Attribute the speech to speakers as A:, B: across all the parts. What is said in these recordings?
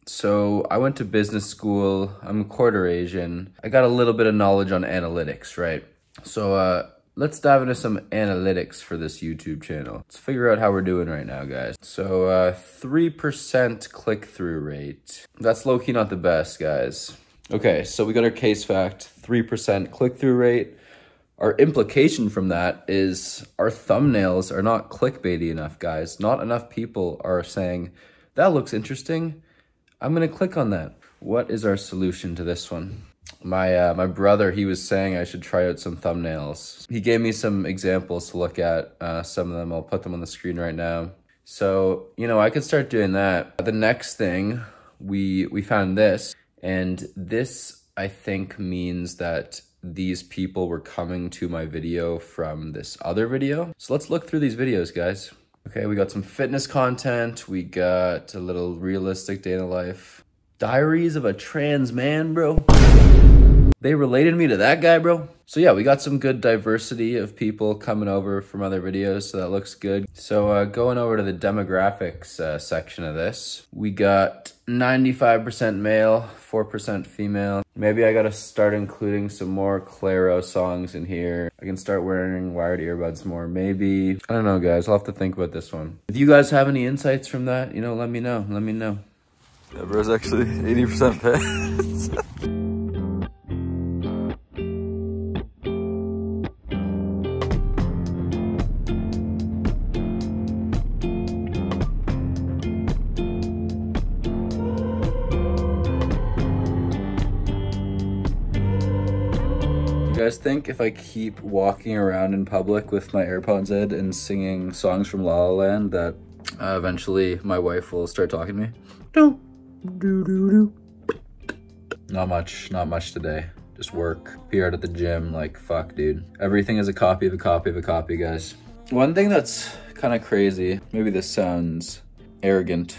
A: So I went to business school. I'm a quarter Asian. I got a little bit of knowledge on analytics, right? So let's dive into some analytics for this YouTube channel. Let's figure out how we're doing right now, guys. So 3% click-through rate. That's low-key not the best, guys. Okay, so we got our case fact, 3% click-through rate. Our implication from that is our thumbnails are not clickbaity enough, guys. Not enough people are saying, that looks interesting. I'm gonna click on that. What is our solution to this one? My brother, he was saying I should try out some thumbnails. He gave me some examples to look at. Some of them, I'll put them on the screen right now. So, you know, I could start doing that. The next thing, we found this, and this, I think, means that these people were coming to my video from this other video. So let's look through these videos, guys. Okay, we got some fitness content. We got a little realistic day in the life. Diaries of a trans man, bro. They related me to that guy, bro. So yeah, we got some good diversity of people coming over from other videos, so that looks good. So going over to the demographics section of this, we got 95% male, 4% female. Maybe I gotta start including some more Clairo songs in here. I can start wearing wired earbuds more, maybe. I don't know, guys, I'll have to think about this one. If you guys have any insights from that, you know, let me know, let me know.
B: Yeah, bro's actually 80% pissed.
A: You guys think if I keep walking around in public with my AirPods in and singing songs from La La Land that eventually my wife will start talking to me? No. Not much today. Just work, be out at the gym, like fuck, dude. Everything is a copy of a copy of a copy, guys. One thing that's kind of crazy, maybe this sounds arrogant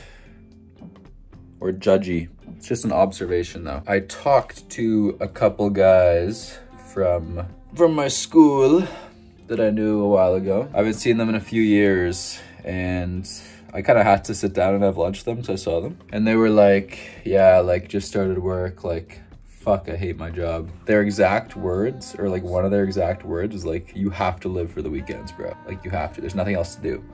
A: or judgy. It's just an observation though. I talked to a couple guys from my school that I knew a while ago. I haven't seen them in a few years, and I kind of had to sit down and have lunch with them, so I saw them. And they were like, yeah, like just started work, like, fuck, I hate my job. Their exact words, or like one of their exact words is like, you have to live for the weekends, bro. Like you have to, there's nothing else to do.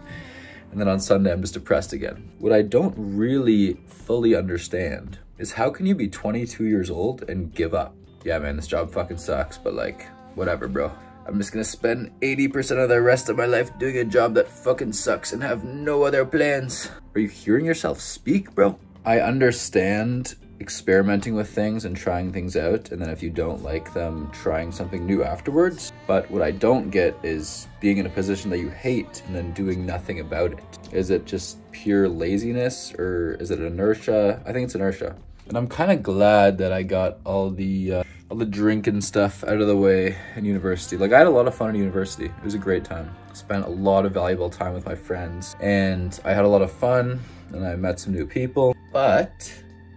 A: And then on Sunday, I'm just depressed again. What I don't really fully understand is how can you be 22 years old and give up? Yeah, man, this job fucking sucks, but like, whatever, bro. I'm just gonna spend 80% of the rest of my life doing a job that fucking sucks and have no other plans. Are you hearing yourself speak, bro? I understand experimenting with things and trying things out, and then if you don't like them, trying something new afterwards. But what I don't get is being in a position that you hate and then doing nothing about it. Is it just pure laziness, or is it inertia? I think it's inertia. And I'm kind of glad that I got all the drinking stuff out of the way in university. Like, I had a lot of fun in university. It was a great time. Spent a lot of valuable time with my friends, and I had a lot of fun, and I met some new people. But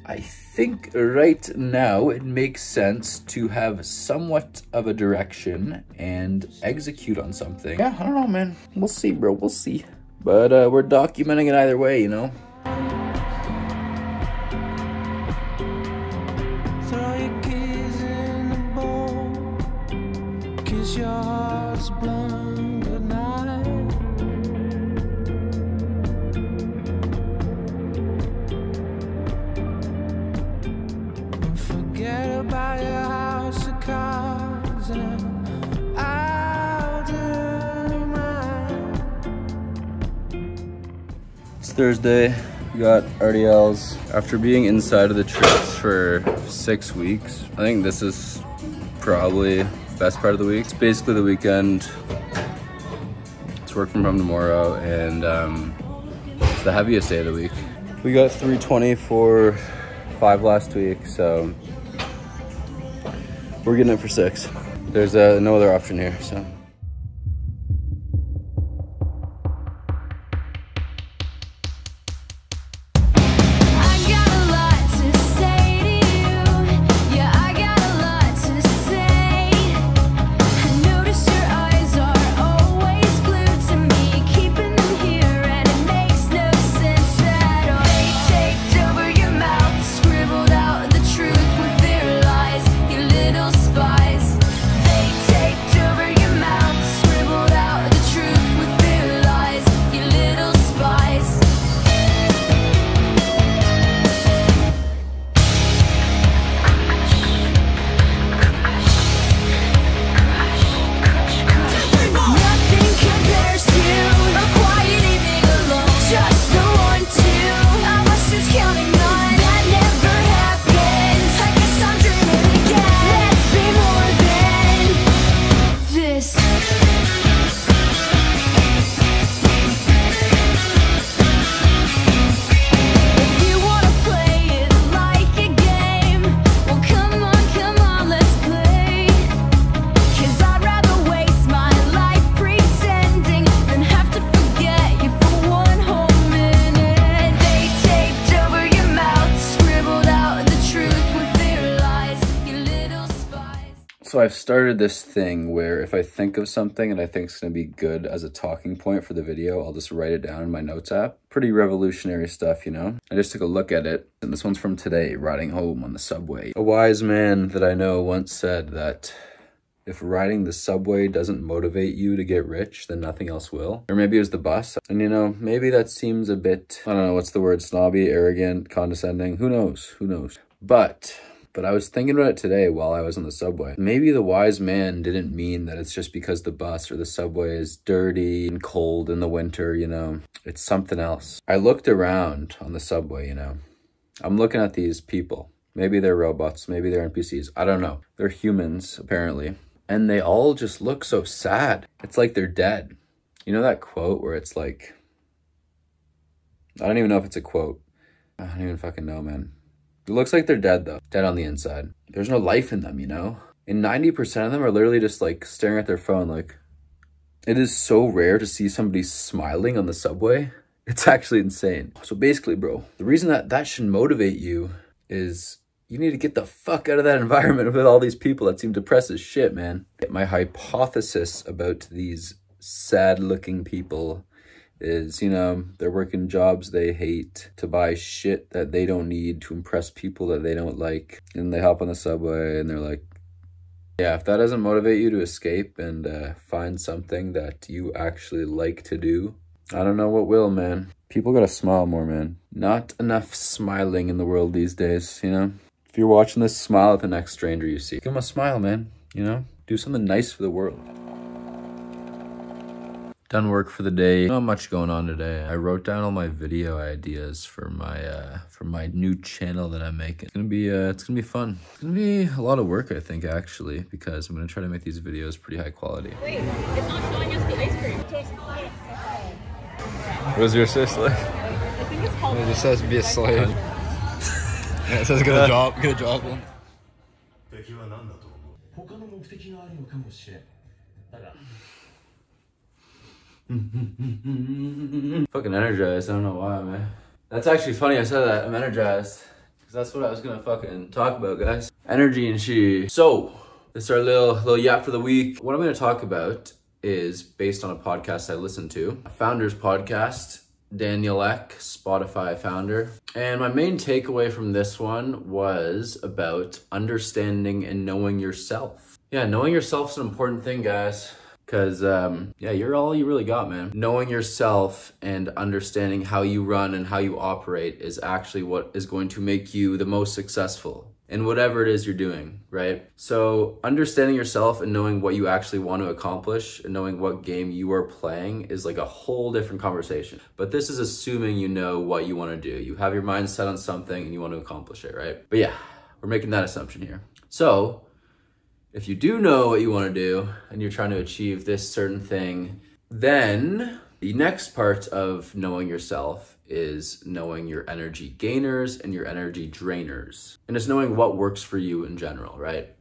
A: I think right now it makes sense to have somewhat of a direction and execute on something. Yeah, I don't know, man. We'll see, bro. We'll see. But we're documenting it either way, you know?
C: Your heart's blown goodnight. And forget about your house of cards, and I'll do mine.
A: It's Thursday. We got RDLs. After being inside of the trips for 6 weeks, I think this is probably best part of the week. It's basically the weekend. It's work from home tomorrow, and it's the heaviest day of the week. We got 320 for 5 last week, so we're getting it for 6. There's no other option here, so. So I've started this thing where if I think of something and I think it's gonna be good as a talking point for the video, I'll just write it down in my notes app. Pretty revolutionary stuff, you know? I just took a look at it, and this one's from today, riding home on the subway. A wise man that I know once said that if riding the subway doesn't motivate you to get rich, then nothing else will. Or maybe it was the bus. And you know, maybe that seems a bit, I don't know, what's the word, snobby, arrogant, condescending, who knows, who knows. But I was thinking about it today while I was on the subway. Maybe the wise man didn't mean that it's just because the bus or the subway is dirty and cold in the winter, you know. It's something else. I looked around on the subway, you know. I'm looking at these people. Maybe they're robots, maybe they're NPCs. I don't know. They're humans, apparently. And they all just look so sad. It's like they're dead. You know that quote where it's like, I don't even know if it's a quote. I don't even fucking know, man. It looks like they're dead though, dead on the inside. There's no life in them, you know? And 90% of them are literally just like staring at their phone like, it is so rare to see somebody smiling on the subway. It's actually insane. So basically, bro, the reason that should motivate you is you need to get the fuck out of that environment with all these people that seem depressed as shit, man. My hypothesis about these sad looking people is, you know, they're working jobs they hate to buy shit that they don't need to impress people that they don't like. And they hop on the subway and they're like, yeah, if that doesn't motivate you to escape and find something that you actually like to do, I don't know what will, man. People gotta smile more, man. Not enough smiling in the world these days, you know? If you're watching this, smile at the next stranger you see. Give them a smile, man, you know? Do something nice for the world. Done work for the day. Not much going on today. I wrote down all my video ideas for my new channel that I'm making. It's gonna be fun. It's gonna be a lot of work, I think, actually, because I'm gonna try to make these videos pretty high quality.
D: Wait, it's not showing us the ice cream.
B: What does your sis like?
D: I think it's called.
B: It just says be a slave. Yeah, it says get a job. Get a job.
A: Fucking energized. I don't know why, man. That's actually funny I said that. I'm energized. Because that's what I was gonna fucking talk about, guys. Energy and chi. So, this is our little yap for the week. What I'm gonna talk about is based on a podcast I listened to. A Founders podcast. Daniel Ek, Spotify founder. And my main takeaway from this one was about understanding and knowing yourself. Yeah, knowing yourself is an important thing, guys. Because, yeah, you're all you really got, man. Knowing yourself and understanding how you run and how you operate is actually what is going to make you the most successful in whatever it is you're doing, right? So understanding yourself and knowing what you actually want to accomplish and knowing what game you are playing is like a whole different conversation. But this is assuming you know what you want to do. You have your mind set on something and you want to accomplish it, right? But yeah, we're making that assumption here. So if you do know what you want to do and you're trying to achieve this certain thing, then the next part of knowing yourself is knowing your energy gainers and your energy drainers. And it's knowing what works for you in general, right?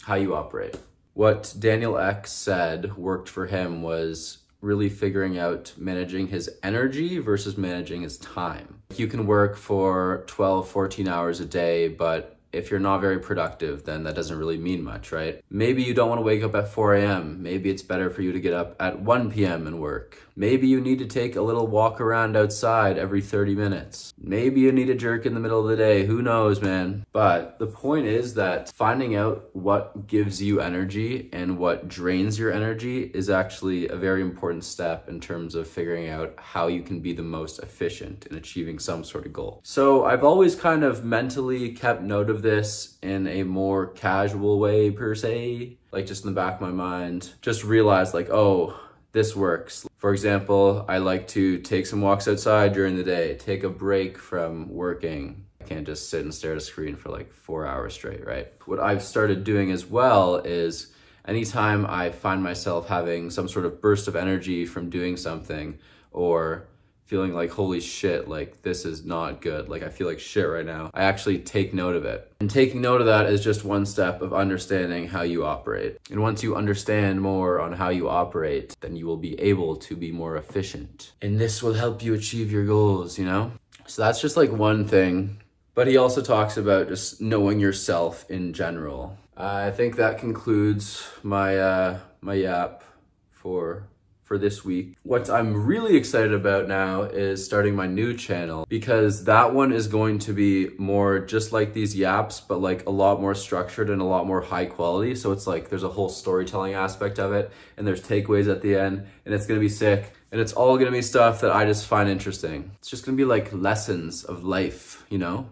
A: How you operate. What Daniel Ek said worked for him was really figuring out managing his energy versus managing his time. You can work for 12, 14 hours a day, but if you're not very productive, then that doesn't really mean much, right? Maybe you don't want to wake up at 4 a.m. Maybe it's better for you to get up at 1 p.m. and work. Maybe you need to take a little walk around outside every 30 minutes. Maybe you need a jerk in the middle of the day. Who knows, man? But the point is that finding out what gives you energy and what drains your energy is actually a very important step in terms of figuring out how you can be the most efficient in achieving some sort of goal. So I've always kind of mentally kept note of this in a more casual way per se, like just in the back of my mind, just realized like, oh, this works. For example, I like to take some walks outside during the day, take a break from working. I can't just sit and stare at a screen for like 4 hours straight, right? What I've started doing as well is anytime I find myself having some sort of burst of energy from doing something or feeling like, holy shit, like this is not good, like I feel like shit right now, I actually take note of it. And taking note of that is just one step of understanding how you operate. And once you understand more on how you operate, then you will be able to be more efficient. And this will help you achieve your goals, you know? So that's just like one thing. But he also talks about just knowing yourself in general. I think that concludes my my yap for this week. What I'm really excited about now is starting my new channel, because that one is going to be more just like these yaps, but like a lot more structured and a lot more high quality. So it's like there's a whole storytelling aspect of it, and there's takeaways at the end, and it's gonna be sick. And it's all gonna be stuff that I just find interesting. It's just gonna be like lessons of life, you know?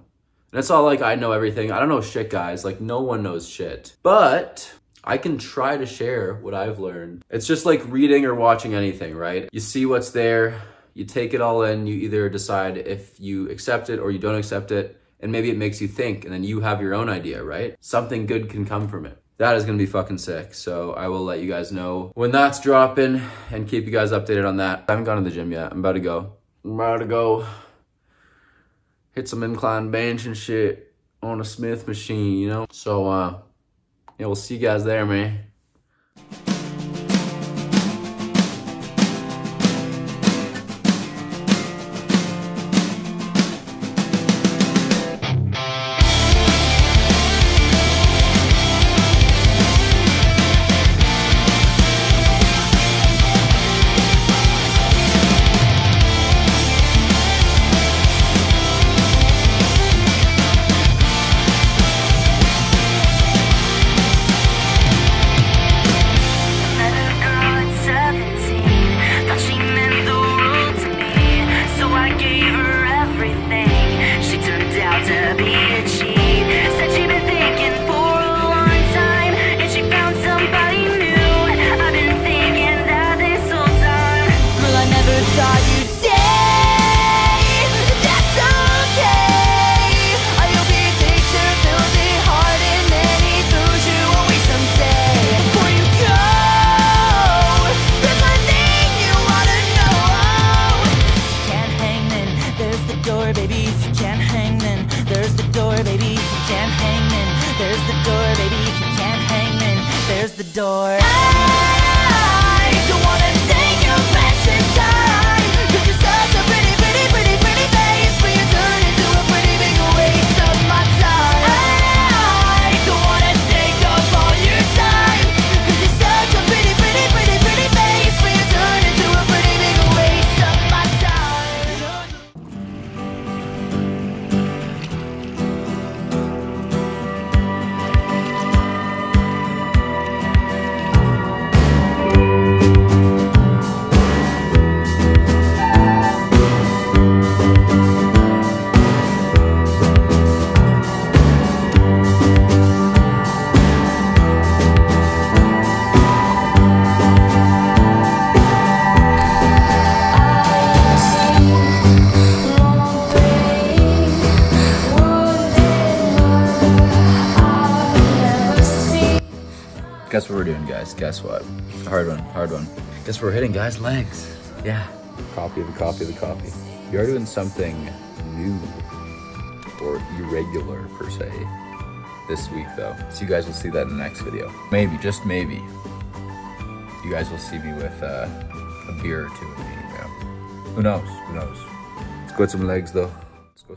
A: And it's all like, I know everything. I don't know shit, guys. Like, no one knows shit. But I can try to share what I've learned. It's just like reading or watching anything, right? You see what's there, you take it all in, you either decide if you accept it or you don't accept it, and maybe it makes you think, and then you have your own idea, right? Something good can come from it. That is gonna be fucking sick. So I will let you guys know when that's dropping and keep you guys updated on that. I haven't gone to the gym yet. I'm about to go hit some incline bench and shit on a Smith machine, you know? So, yeah, we'll see you guys there, man.
C: Door. I don't wanna take your precious time, 'cause you're such a pretty, pretty, pretty, pretty face, but you turn into a pretty big waste of my time. I don't wanna take up all your time, 'cause you're such a pretty, pretty, pretty, pretty face, but you turn into a pretty big waste of my time.
A: Guess what we're doing, guys? Guess what? Hard one. Guess what we're hitting, guys? Legs. Yeah. Copy of a copy of a copy. We are doing something new or irregular per se this week though. So you guys will see that in the next video. Maybe, just maybe, you guys will see me with a beer or two in me, you know. Who knows? Who knows? Let's go with some legs though. Let's go.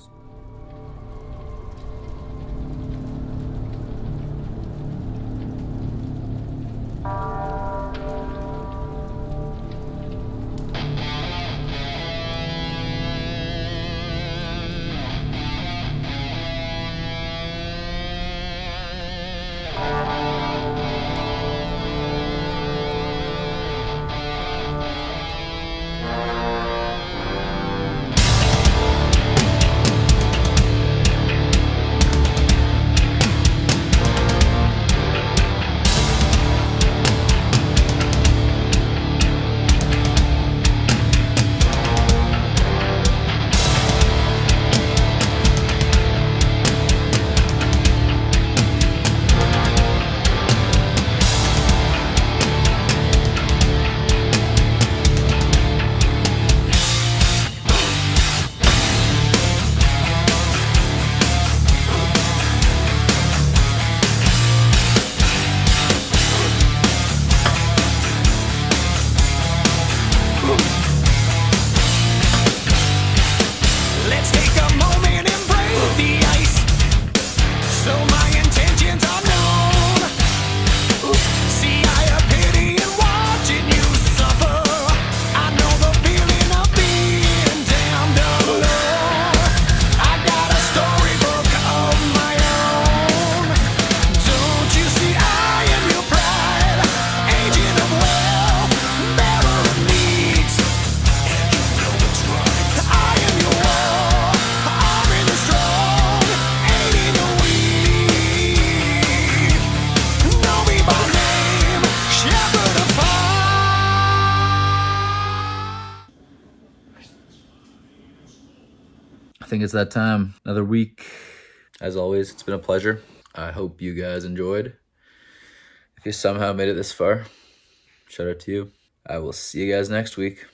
A: think it's that time. Another week. As always, it's been a pleasure. I hope you guys enjoyed. If you somehow made it this far, shout out to you. I will see you guys next week.